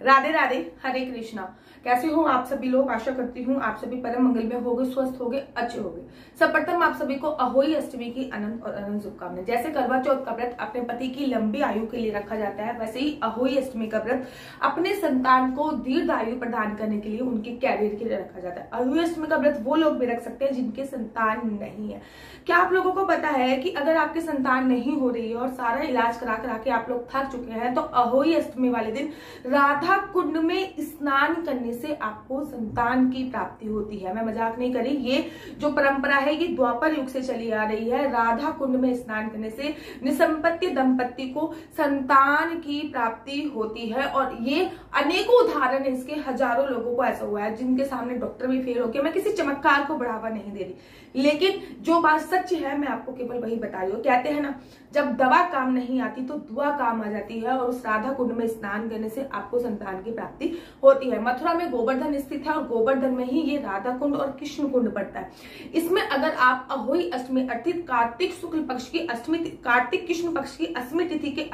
राधे राधे, हरे कृष्णा। कैसे हो आप सभी लोग? आशा करती हूँ आप सभी परम मंगल में होगे, स्वस्थ होगे, अच्छे होगे। सर्वप्रथम आप सभी को अहोई अष्टमी की अनंत और अनंत शुभकामनाएं। जैसे करवा चौथ का व्रत अपने पति की लंबी आयु के लिए रखा जाता है, वैसे ही अहोई अष्टमी का व्रत अपने संतान को दीर्घ आयु प्रदान करने के लिए, उनके कैरियर के लिए रखा जाता है। अहोई अष्टमी का व्रत वो लोग भी रख सकते हैं जिनके संतान नहीं है। क्या आप लोगों को पता है कि अगर आपकी संतान नहीं हो रही है और सारा इलाज करा के आप लोग थक चुके हैं, तो अहोई अष्टमी वाले दिन राधा कुंड में स्नान करने से आपको संतान की प्राप्ति होती है। मैं मजाक नहीं करी, ये जो परंपरा है ये द्वापर युग से चली आ रही है। राधा कुंड में स्नान करने से निसंपत्ति दंपत्ति को संतान की प्राप्ति होती है। और ये अनेकों उदाहरण है इसके, हजारों लोगों को ऐसा हुआ है जिनके सामने डॉक्टर भी फेल हो गए। मैं किसी चमत्कार को बढ़ावा नहीं दे रही, लेकिन जो बात सच है मैं आपको केवल वही बता रही हूँ। कहते हैं ना, जब दवा काम नहीं आती तो दुआ काम आ जाती है, और उस राधा कुंड में स्नान करने से आपको संतान की प्राप्ति होती है। मथुरा में गोवर्धन स्थित है और गोवर्धन में ही ये राधा कुंड और कृष्ण कुंड पड़ता है। इसमें अगर आप अहोई अष्टमी अर्थात कार्तिक शुक्ल पक्ष की अष्टमी, कार्तिक कृष्ण पक्ष की अष्टमी तिथि के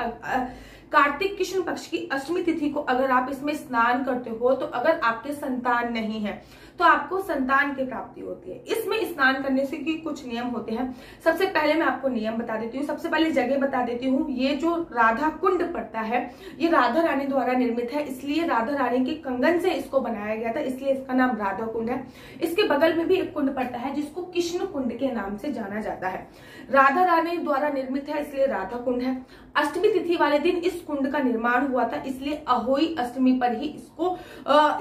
कार्तिक कृष्ण पक्ष की अष्टमी तिथि को अगर आप इसमें स्नान करते हो, तो अगर आपके संतान नहीं है तो आपको संतान की प्राप्ति होती है। इसमें स्नान करने से की कुछ नियम होते हैं। सबसे पहले मैं आपको नियम बता देती हूँ, सबसे पहले जगह बता देती हूँ। ये जो राधा कुंड पड़ता है ये राधा रानी द्वारा निर्मित है, इसलिए राधा रानी के कंगन से इसको बनाया गया था, इसलिए इसका नाम राधा कुंड है। इसके बगल में भी एक कुंड पड़ता है जिसको कृष्ण कुंड के नाम से जाना जाता है। राधा रानी द्वारा निर्मित है इसलिए राधा कुंड है। अष्टमी तिथि वाले दिन इस कुंड का निर्माण हुआ था, इसलिए अहोई अष्टमी पर ही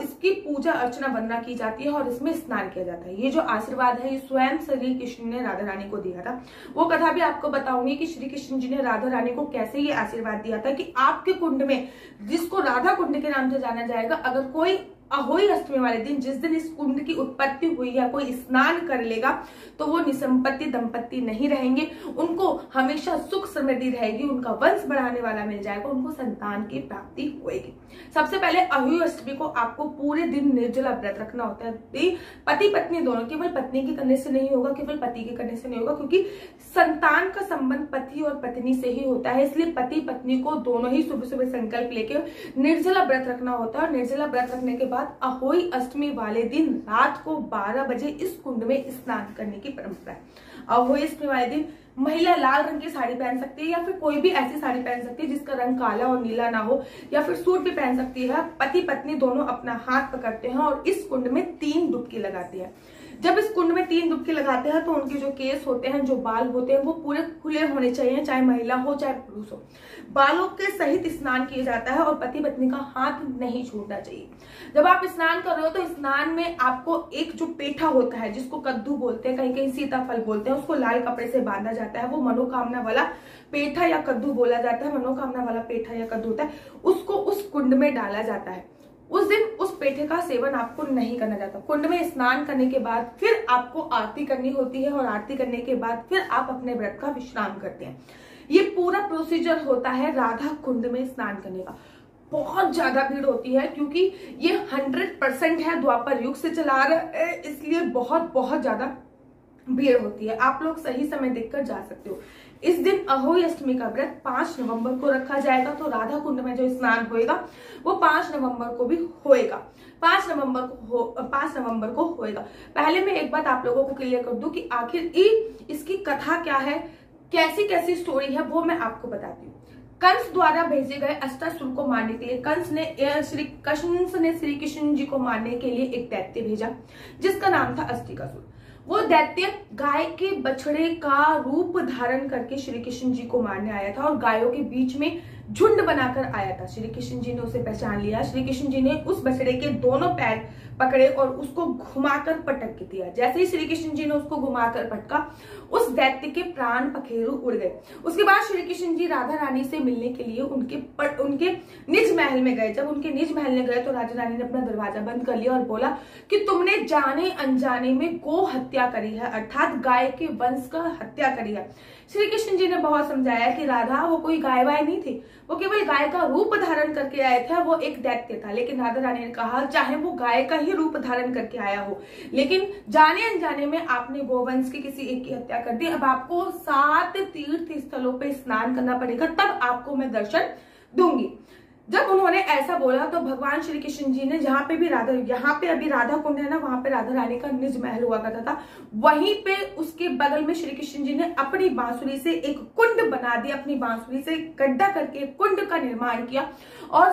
इसकी पूजा अर्चना वंदना की जाती है और इसमें स्नान किया जाता है। ये जो आशीर्वाद है ये स्वयं श्री कृष्ण ने राधा रानी को दिया था। वो कथा भी आपको बताऊंगी कि श्री कृष्ण जी ने राधा रानी को कैसे ये आशीर्वाद दिया था कि आपके कुंड में, जिसको राधा कुंड के नाम से जाना जाएगा, अगर कोई अहोई अष्टमी वाले दिन, जिस दिन इस कुंड की उत्पत्ति हुई है, कोई स्नान कर लेगा तो वो निसंपत्ति दंपत्ति नहीं रहेंगे, उनको हमेशा सुख समृद्धि रहेगी, उनका वंश बढ़ाने वाला मिल जाएगा, उनको संतान की प्राप्ति होगी। सबसे पहले अहोई अष्टमी को आपको पूरे दिन निर्जला व्रत रखना होता है। पति पत्नी दोनों, केवल पत्नी के करने से नहीं होगा, केवल पति के करने से नहीं होगा, क्योंकि संतान का संबंध पति और पत्नी से ही होता है। इसलिए पति पत्नी को दोनों ही सुबह सुबह संकल्प लेके निर्जला व्रत रखना होता है। और निर्जला व्रत रखने के बाद अहोई अष्टमी वाले दिन रात को 12 बजे इस कुंड में स्नान करने की परंपरा है। अहोई अष्टमी वाले दिन महिला लाल रंग की साड़ी पहन सकती है, या फिर कोई भी ऐसी साड़ी पहन सकती है जिसका रंग काला और नीला ना हो, या फिर सूट भी पहन सकती है। पति पत्नी दोनों अपना हाथ पकड़ते हैं और इस कुंड में 3 डुबकी लगाती है। जब इस कुंड में 3 डुबकी लगाते हैं तो उनके जो केस होते हैं, जो बाल होते हैं, वो पूरे खुले होने चाहिए, चाहे महिला हो चाहे पुरुष हो। बालों के सहित स्नान किया जाता है और पति पत्नी का हाथ नहीं छूटना चाहिए। जब आप स्नान कर रहे हो तो स्नान में आपको एक जो पेठा होता है, जिसको कद्दू बोलते हैं, कहीं कहीं सीताफल बोलते हैं, उसको लाल कपड़े से बांधा जाता है। वो मनोकामना वाला पेठा या कद्दू बोला जाता है, मनोकामना वाला पेठा या कद्दू होता है, उसको उस कुंड में डाला जाता है। उस दिन उस पेठे का सेवन आपको नहीं करना जाता। कुंड में स्नान करने के बाद फिर आपको आरती करनी होती है, और आरती करने के बाद फिर आप अपने व्रत का विश्राम करते हैं। ये पूरा प्रोसीजर होता है राधा कुंड में स्नान करने का। बहुत ज्यादा भीड़ होती है क्योंकि ये 100% है, द्वापर युग से चला रहा है, इसलिए बहुत ज्यादा भीड़ होती है। आप लोग सही समय देखकर जा सकते हो। इस दिन अहोई अष्टमी का व्रत 5 नवंबर को रखा जाएगा, तो राधा कुंड में जो स्नान होएगा वो 5 नवंबर को भी होएगा। 5 नवंबर को होएगा। पहले मैं एक बात आप लोगों को क्लियर कर दूं कि आखिर इसकी कथा क्या है, कैसी कैसी स्टोरी है, वो मैं आपको बताती हूँ। कंस द्वारा भेजे गए अस्त्रासुर को मारने के लिए कंस ने श्री कृष्ण जी को मारने के लिए एक दैत्य भेजा जिसका नाम था अस्तिकासुर। वो दैत्य गाय के बछड़े का रूप धारण करके श्री कृष्ण जी को मारने आया था और गायों के बीच में झुंड बनाकर आया था। श्री कृष्ण जी ने उसे पहचान लिया। श्री कृष्ण जी ने उस बछड़े के दोनों पैर पकड़े और उसको घुमाकर पटक दिया। जैसे ही श्री कृष्ण जी ने उसको घुमाकर पटका, उस दैत्य के प्राण पखेरु उड़ गए। उसके बाद श्री कृष्ण जी राधा रानी से मिलने के लिए उनके निज महल में गए। जब उनके निज महल में गए तो राधा रानी ने अपना दरवाजा बंद कर लिया और बोला कि तुमने जाने अनजाने में गो हत्या करी है, अर्थात गाय के वंश का हत्या करी है। श्री कृष्ण जी ने बहुत समझाया कि राधा वो कोई गाय वाय नहीं थी, वो केवल गाय का रूप धारण करके आए थे, वो एक दैत्य था। लेकिन राधा रानी ने कहा चाहे वो गाय का ही रूप धारण करके आया हो, लेकिन जाने अनजाने में आपने गोवंश के किसी एक की हत्या कर दी। अब आपको 7 तीर्थ स्थलों पे स्नान करना पड़ेगा, तब आपको मैं दर्शन दूंगी। जब उन्होंने ऐसा बोला तो भगवान श्री कृष्ण जी ने यहाँ पे अभी राधा कुंड है ना, वहां पे राधा रानी का निज महल हुआ करता था, वहीं पे उसके बगल में श्री कृष्ण जी ने अपनी बांसुरी से एक कुंड बना दिया, अपनी बांसुरी से गड्ढा करके कुंड का निर्माण किया और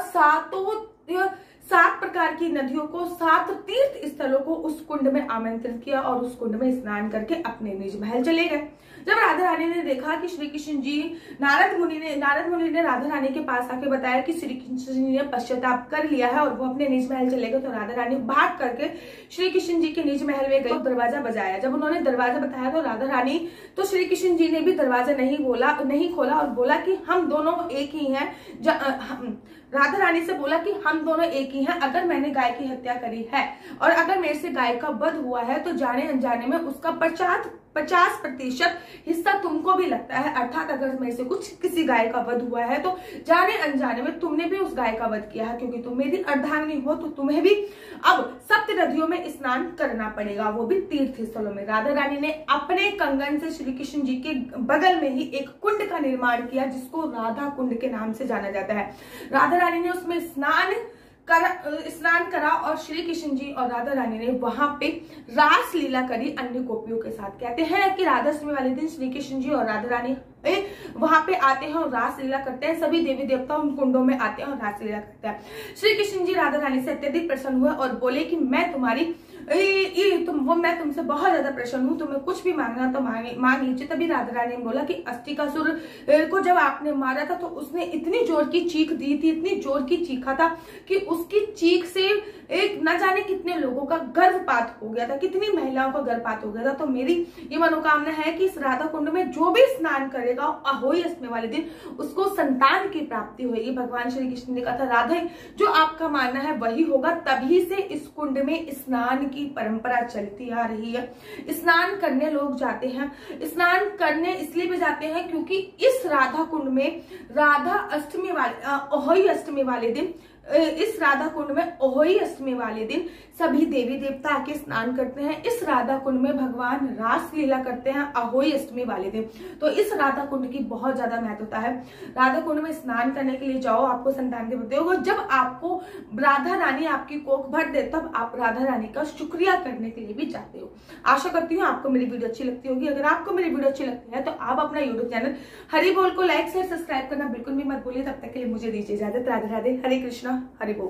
7 प्रकार की नदियों को, 7 तीर्थ स्थलों को उस कुंड में आमंत्रित किया और उस कुंड में स्नान करके अपने निज महल चले गए। जब राधा रानी ने देखा कि श्री कृष्ण जी, नारद मुनि ने राधा रानी के पास आके बताया कि श्री कृष्ण जी ने पश्चाताप कर लिया है और वो अपने निज महल चले गए, तो राधा रानी भाग करके श्री कृष्ण जी के निज महल में गई, दरवाजा बजाया। जब उन्होंने दरवाजा बताया तो श्री कृष्ण जी ने भी दरवाजा नहीं खोला और बोला कि हम दोनों एक ही हैं। राधा रानी से बोला कि हम दोनों एक ही हैं, अगर मैंने गाय की हत्या करी है और अगर मेरे से गाय का वध हुआ है तो जाने अनजाने में उसका 50% हिस्सा तुमको भी लगता है, अर्थात अगर मेरे से किसी गाय का वध हुआ है तो जाने अनजाने में तुमने भी उस गाय का वध किया है, क्योंकि तुम मेरी अर्धांगिनी हो तो तुम्हें भी अब 7 नदियों में स्नान करना पड़ेगा, वो भी तीर्थ स्थलों में। राधा रानी ने अपने कंगन से श्री कृष्ण जी के बगल में ही एक कुंड का निर्माण किया जिसको राधा कुंड के नाम से जाना जाता है। राधा रानी ने उसमें स्नान करा और श्री कृष्ण जी और राधा रानी ने वहां पे रास लीला करी अन्य गोपियों के साथ। कहते हैं कि राधाष्टमी वाले दिन श्री कृष्ण जी और राधा रानी वहां पे आते हैं और रास लीला करते हैं, सभी देवी देवता उन कुंडों में आते हैं और रास लीला करते हैं। श्री कृष्ण जी राधा रानी से अत्यधिक प्रसन्न हुए और बोले कि मैं तुमसे बहुत ज्यादा प्रसन्न हूँ, तुम्हें कुछ भी मांगना तो मांग लीजिए। तभी राधा रानी ने बोला कि अस्टिकासुर को जब आपने मारा था तो उसने इतनी जोर की चीख दी थी, इतनी जोर की चीखा था कि उसकी चीख से एक न जाने कितने लोगों का गर्भपात हो गया था, कितनी महिलाओं का गर्भपात हो गया था। तो मेरी ये मनोकामना है कि इस राधा कुंड में जो भी स्नान करेगा अहोई अष्टमी वाले दिन उसको संतान की प्राप्ति होगी। भगवान श्री कृष्ण ने कहा था, राधे जो आपका मानना है वही होगा। तभी से इस कुंड में स्नान की परंपरा चलती आ रही है। स्नान करने लोग जाते हैं, स्नान करने इसलिए भी जाते हैं क्योंकि इस राधा कुंड में अहोई अष्टमी वाले दिन, इस राधा कुंड में अहोई अष्टमी वाले दिन सभी देवी देवता आके स्नान करते हैं। इस राधा कुंड में भगवान रास लीला करते हैं अहोई अष्टमी वाले दिन। तो इस राधा कुंड की बहुत ज्यादा महत्वता है। राधा कुंड में स्नान करने के लिए जाओ, आपको संतान की प्राप्ति होगी। जब आपको राधा रानी आपकी कोख भर दे तब आप राधा रानी का शुक्रिया करने के लिए भी जाते हो। आशा करती हूँ आपको मेरी वीडियो अच्छी लगती होगी। अगर आपको मेरी वीडियो अच्छी लगती है तो आप अपना यूट्यूब चैनल हरि बोल को लाइक शेयर सब्सक्राइब करना बिल्कुल भी मत भूलिए। तब तक के लिए मुझे दीजिए इजाजत। राधे राधे, हरे कृष्णा, हरि बोल।